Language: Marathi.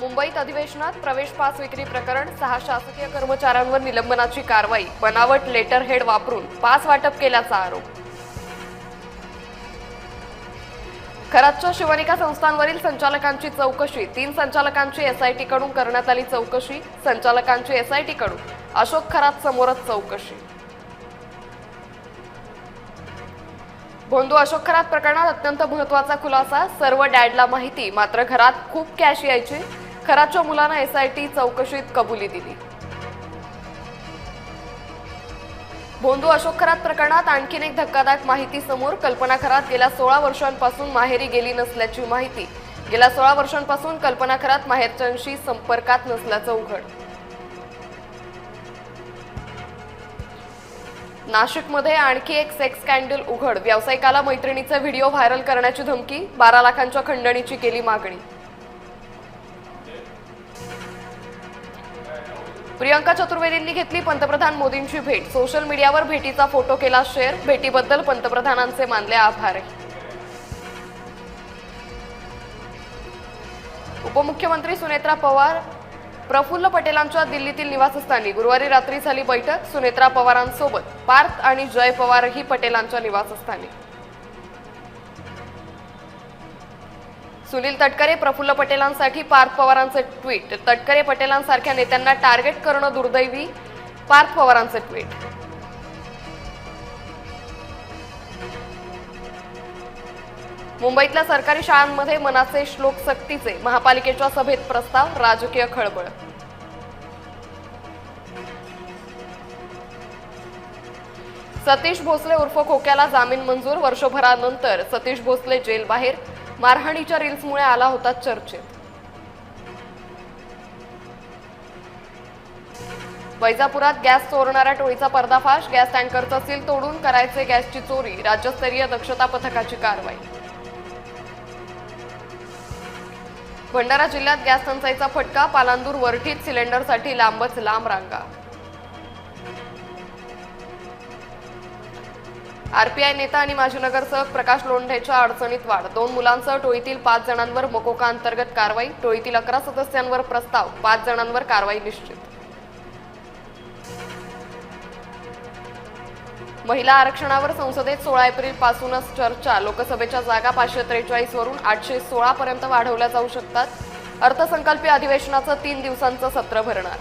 मुंबईत अधिवेशनात प्रवेश पास विक्री प्रकरण 6 शासकीय कर्मचाऱ्यांवर निलंबनाची कारवाई, बनावट लेटर हेड वापरून पास वाटप केल्याचा आरोप। खरातच्या शिवनिका संस्थांवरील संचालकांची चौकशी, 3 संचालकांची एसआयटी कडून करण्यात आली चौकशी, संचालकांची एसआयटी कडून अशोक खरात समोरच चौकशी। भोंदू अशोक खरात प्रकरणात अत्यंत महत्त्वाचा खुलासा, सर्व डॅडला माहिती, मात्र घरात खूप कॅश यायची। खरातच्या मुलानं एसआयटी चौकशीत कबुली दिली। भोंदू अशोक खरात प्रकरणात आणखीन एक धक्कादायक माहिती समोर, कल्पना खरात गेल्या 16 वर्षांपासून माहेरी गेली नसल्याची माहिती। गेल्या 16 वर्षांपासून कल्पना खरात माहेरच्यांशी संपर्कात नसल्याचं उघड। नाशिकमध्ये आणखी एक सेक्स स्कॅन्डल उघड, व्यावसायिकाला मैत्रिणीचा व्हिडिओ व्हायरल करण्याची धमकी, 12 लाखांच्या खंडणीची केली मागणी। प्रियंका चतुर्वेदींनी घेतली पंतप्रधान मोदींची भेट, सोशल मीडियावर भेटीचा फोटो केला शेअर, भेटीबद्दल पंतप्रधानांचे मानले आभार। उपमुख्यमंत्री सुनेत्रा पवार प्रफुल्ल पटेलांच्या दिल्लीतील निवासस्थानी गुरुवारी रात्री झाली बैठक, सुनेत्रा पवारांसोबत पार्थ आणि जय पवारही पटेलांच्या निवासस्थानी। सुनील तटकरे प्रफुल्ल पटेलांसाठी पार्थ पवारांचे ट्विट, तटकरे पटेलांसारख्या नेत्यांना टार्गेट करणं दुर्दैवी, पार्थ पवारांचे ट्विट। मुंबईतल्या सरकारी शाळांमध्ये मनाचे श्लोक सक्तीचे, महापालिकेच्या सभेत प्रस्ताव, राजकीय खळबळ। सतीश भोसले उर्फ खोक्याला जामीन मंजूर, वर्षभरानंतर सतीश भोसले जेल बाहेर, मारहाणीच्या रील्समुळे आला होता चर्चेत। वैजापुरात गॅस चोरणाऱ्या टोळीचा पर्दाफाश, गॅस टँकरचा सील तोडून करायचे गॅसची चोरी, राज्यस्तरीय दक्षता पथकाची कारवाई। भंडारा जिल्ह्यात गॅस टंचाईचा फटका, पालांदूर वरठीत सिलेंडरसाठी लांबच लांब रांगा। आरपीआय नेता आणि माजी नगरसेवक प्रकाश लोंढेच्या अडचणीत वाढ, 2 मुलांसह टोळीतील 5 जणांवर मकोका अंतर्गत कारवाई, टोळीतील 11 सदस्यांवर प्रस्ताव, 5 जणांवर कारवाई निश्चित। महिला आरक्षणावर संसदेत 16 एप्रिल पासूनच चर्चा, लोकसभेच्या जागा 543 वरून 816 पर्यंत वाढवल्या जाऊ शकतात। अर्थसंकल्पीय अधिवेशनाचं 3 दिवसांचं सत्र भरणार।